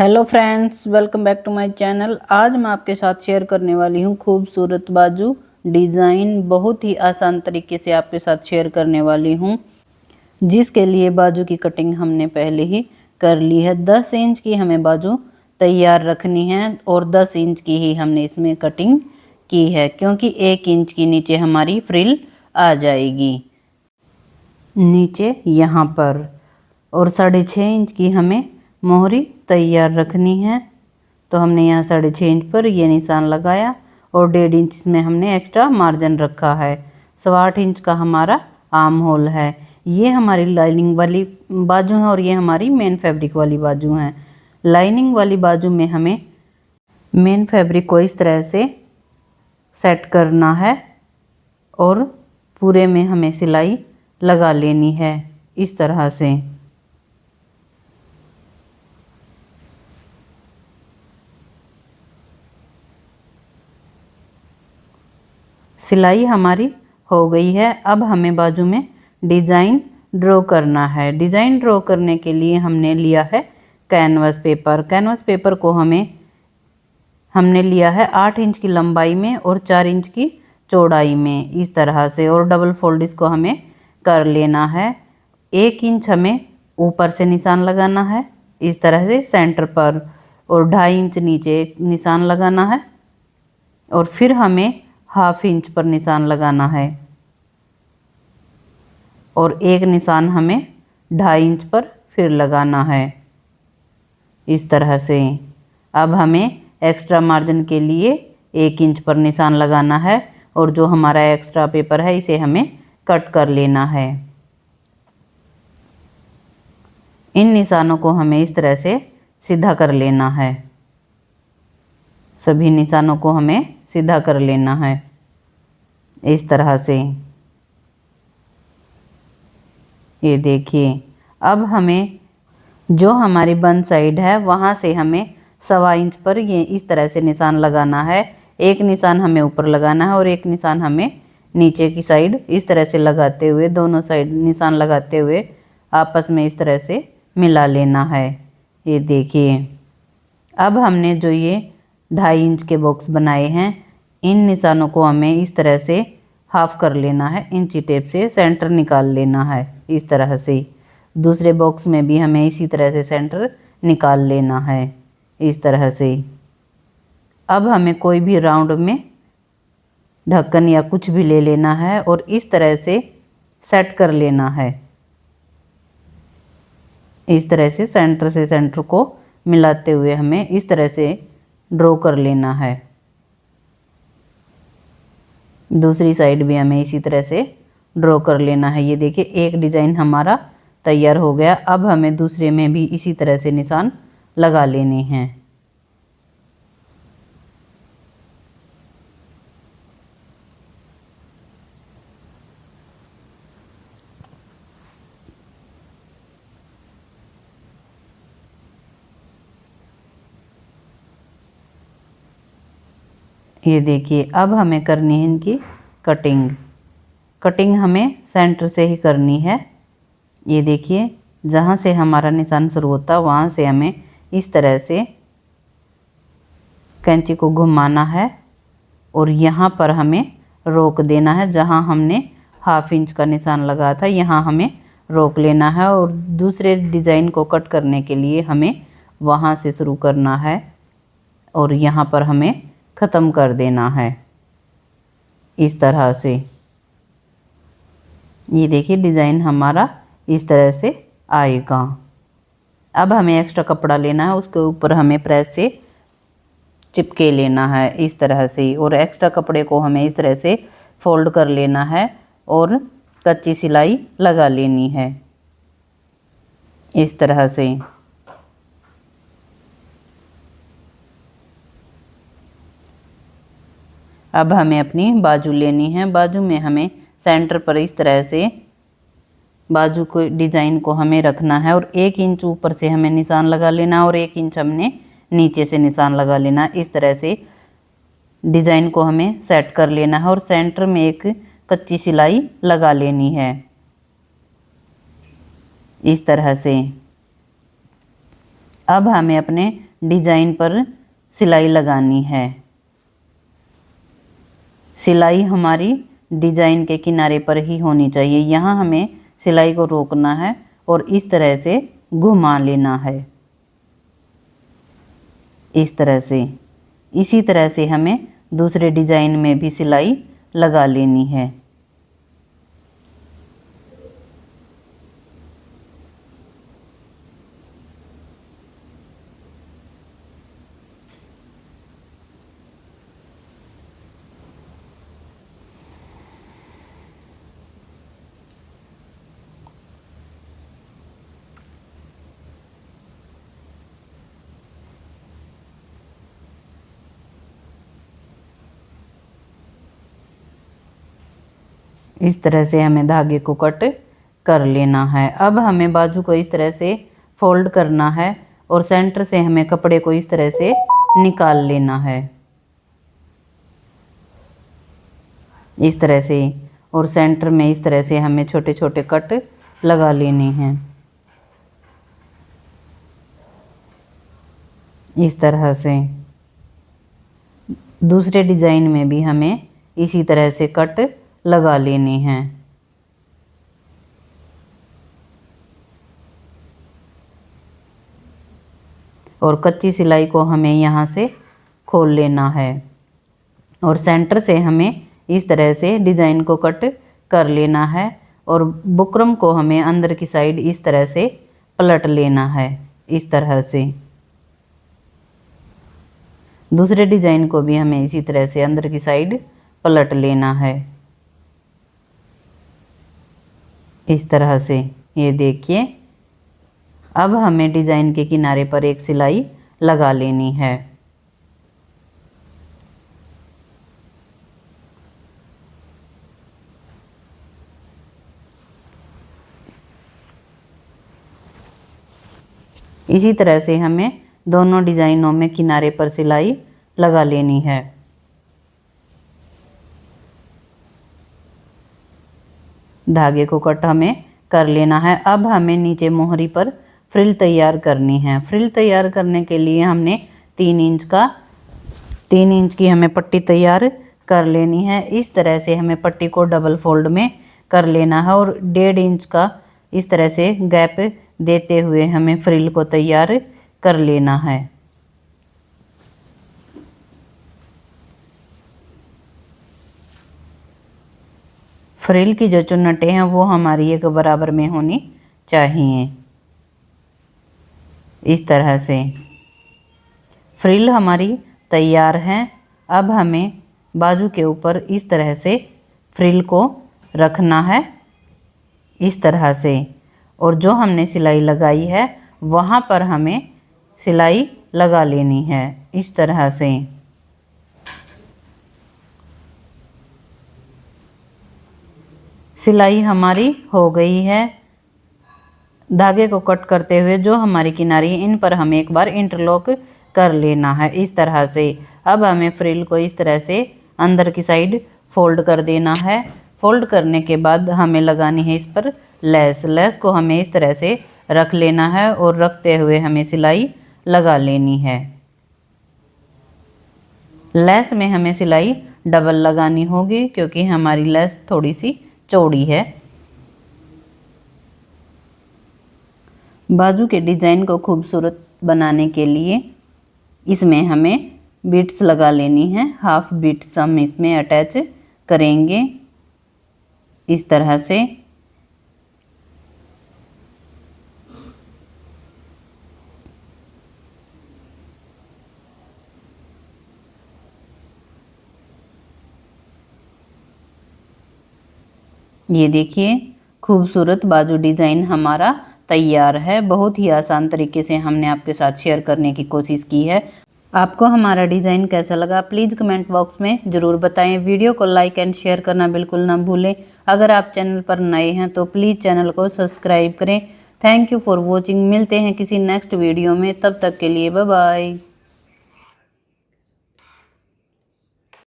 Hello friends, welcome back to my channel. आज मैं आपके साथ शेयर करने वाली हूँ खूबसूरत बाजू डिज़ाइन। बहुत ही आसान तरीके से आपके साथ शेयर करने वाली हूँ, जिसके लिए बाजू की कटिंग हमने पहले ही कर ली है। 10 इंच की हमें बाजू तैयार रखनी है और 10 इंच की ही हमने इसमें कटिंग की है, क्योंकि 1 इंच की नीचे हमारी फ्रिल आ जाएगी नीचे यहाँ पर, और 6.5 इंच की हमें मोहरी तैयार रखनी है। तो हमने यहाँ 6.5 इंच पर ये निशान लगाया और 1.5 इंच में हमने एक्स्ट्रा मार्जिन रखा है। 8.25 इंच का हमारा आर्म होल है। ये हमारी लाइनिंग वाली बाजू है और ये हमारी मेन फैब्रिक वाली बाजू है। लाइनिंग वाली बाजू में हमें मेन फैब्रिक को इस तरह से सेट करना है और पूरे में हमें सिलाई लगा लेनी है इस तरह से। सिलाई हमारी हो गई है। अब हमें बाजू में डिज़ाइन ड्रॉ करना है। डिज़ाइन ड्रॉ करने के लिए हमने लिया है कैनवस पेपर। कैनवस पेपर को हमने लिया है 8 इंच की लंबाई में और 4 इंच की चौड़ाई में इस तरह से, और डबल फोल्ड इसको हमें कर लेना है। 1 इंच हमें ऊपर से निशान लगाना है इस तरह से सेंटर पर, और 2.5 इंच नीचे एक निशान लगाना है, और फिर हमें 1/2 इंच पर निशान लगाना है, और एक निशान हमें 2.5 इंच पर फिर लगाना है इस तरह से। अब हमें एक्स्ट्रा मार्जिन के लिए 1 इंच पर निशान लगाना है, और जो हमारा एक्स्ट्रा पेपर है इसे हमें कट कर लेना है। इन निशानों को हमें इस तरह से सीधा कर लेना है। सभी निशानों को हमें सीधा कर लेना है इस तरह से। ये देखिए, अब हमें जो हमारी बंद साइड है वहाँ से हमें 1.25 इंच पर ये इस तरह से निशान लगाना है। एक निशान हमें ऊपर लगाना है और एक निशान हमें नीचे की साइड इस तरह से लगाते हुए, दोनों साइड निशान लगाते हुए आपस में इस तरह से मिला लेना है। ये देखिए, अब हमने जो ये 2.5 इंच के बॉक्स बनाए हैं, इन निशानों को हमें इस तरह से हाफ कर लेना है। इंची टेप से सेंटर निकाल लेना है इस तरह से। दूसरे बॉक्स में भी हमें इसी तरह से सेंटर निकाल लेना है इस तरह से। अब हमें कोई भी राउंड में ढक्कन या कुछ भी ले लेना है और इस तरह से सेट कर लेना है। इस तरह से सेंटर को मिलाते हुए हमें इस तरह से ड्रॉ कर लेना है। दूसरी साइड भी हमें इसी तरह से ड्रॉ कर लेना है। ये देखिए, एक डिज़ाइन हमारा तैयार हो गया। अब हमें दूसरे में भी इसी तरह से निशान लगा लेने हैं। ये देखिए, अब हमें करनी है इनकी कटिंग। कटिंग हमें सेंटर से ही करनी है। ये देखिए, जहाँ से हमारा निशान शुरू होता है वहाँ से हमें इस तरह से कैंची को घुमाना है और यहाँ पर हमें रोक देना है। जहाँ हमने 1/2 इंच का निशान लगाया था यहाँ हमें रोक लेना है, और दूसरे डिज़ाइन को कट करने के लिए हमें वहाँ से शुरू करना है और यहाँ पर हमें ख़त्म कर देना है इस तरह से। ये देखिए, डिज़ाइन हमारा इस तरह से आएगा। अब हमें एक्स्ट्रा कपड़ा लेना है, उसके ऊपर हमें प्रेस से चिपके लेना है इस तरह से, और एक्स्ट्रा कपड़े को हमें इस तरह से फोल्ड कर लेना है और कच्ची सिलाई लगा लेनी है इस तरह से। अब हमें अपनी बाजू लेनी है। बाजू में हमें सेंटर पर इस तरह से बाजू को डिज़ाइन को हमें रखना है, और 1 इंच ऊपर से हमें निशान लगा लेना और 1 इंच हमने नीचे से निशान लगा लेना। इस तरह से डिज़ाइन को हमें सेट कर लेना है और सेंटर में एक कच्ची सिलाई लगा लेनी है इस तरह से। अब हमें अपने डिजाइन पर सिलाई लगानी है। सिलाई हमारी डिजाइन के किनारे पर ही होनी चाहिए। यहाँ हमें सिलाई को रोकना है और इस तरह से घुमा लेना है, इस तरह से। इसी तरह से हमें दूसरे डिजाइन में भी सिलाई लगा लेनी है। इस तरह से हमें धागे को कट कर लेना है। अब हमें बाजू को इस तरह से फोल्ड करना है और सेंटर से हमें कपड़े को इस तरह से निकाल लेना है, इस तरह से। और सेंटर में इस तरह से हमें छोटे छोटे कट लगा लेने हैं, इस तरह से। दूसरे डिजाइन में भी हमें इसी तरह से कट लगा लेने हैं। और कच्ची सिलाई को हमें यहाँ से खोल लेना है और सेंटर से हमें इस तरह से डिजाइन को कट कर लेना है और बुकरम को हमें अंदर की साइड इस तरह से पलट लेना है, इस तरह से। दूसरे डिजाइन को भी हमें इसी तरह से अंदर की साइड पलट लेना है, इस तरह से। ये देखिए, अब हमें डिजाइन के किनारे पर एक सिलाई लगा लेनी है। इसी तरह से हमें दोनों डिजाइनों में किनारे पर सिलाई लगा लेनी है। धागे को कट हमें कर लेना है। अब हमें नीचे मोहरी पर फ्रिल तैयार करनी है। फ्रिल तैयार करने के लिए हमने 3 इंच की हमें पट्टी तैयार कर लेनी है। इस तरह से हमें पट्टी को डबल फोल्ड में कर लेना है और 1.5 इंच का इस तरह से गैप देते हुए हमें फ्रिल को तैयार कर लेना है। फ्रिल की जो चुन्नटें हैं वो हमारी एक बराबर में होनी चाहिए, इस तरह से। फ्रिल हमारी तैयार है। अब हमें बाजू के ऊपर इस तरह से फ्रिल को रखना है, इस तरह से। और जो हमने सिलाई लगाई है वहाँ पर हमें सिलाई लगा लेनी है, इस तरह से। सिलाई हमारी हो गई है। धागे को कट करते हुए जो हमारी किनारी इन पर हमें एक बार इंटरलॉक कर लेना है, इस तरह से। अब हमें फ्रिल को इस तरह से अंदर की साइड फोल्ड कर देना है। फोल्ड करने के बाद हमें लगानी है इस पर लेस। लेस को हमें इस तरह से रख लेना है और रखते हुए हमें सिलाई लगा लेनी है। लेस में हमें सिलाई डबल लगानी होगी क्योंकि हमारी लेस थोड़ी सी चौड़ी है। बाजू के डिज़ाइन को खूबसूरत बनाने के लिए इसमें हमें बीट्स लगा लेनी है। हाफ बीट्स हम इसमें अटैच करेंगे, इस तरह से। ये देखिए, खूबसूरत बाजू डिज़ाइन हमारा तैयार है। बहुत ही आसान तरीके से हमने आपके साथ शेयर करने की कोशिश की है। आपको हमारा डिज़ाइन कैसा लगा प्लीज़ कमेंट बॉक्स में ज़रूर बताएं। वीडियो को लाइक एंड शेयर करना बिल्कुल ना भूलें। अगर आप चैनल पर नए हैं तो प्लीज़ चैनल को सब्सक्राइब करें। Thank you for watching. मिलते हैं किसी नेक्स्ट वीडियो में, तब तक के लिए बाय बाय।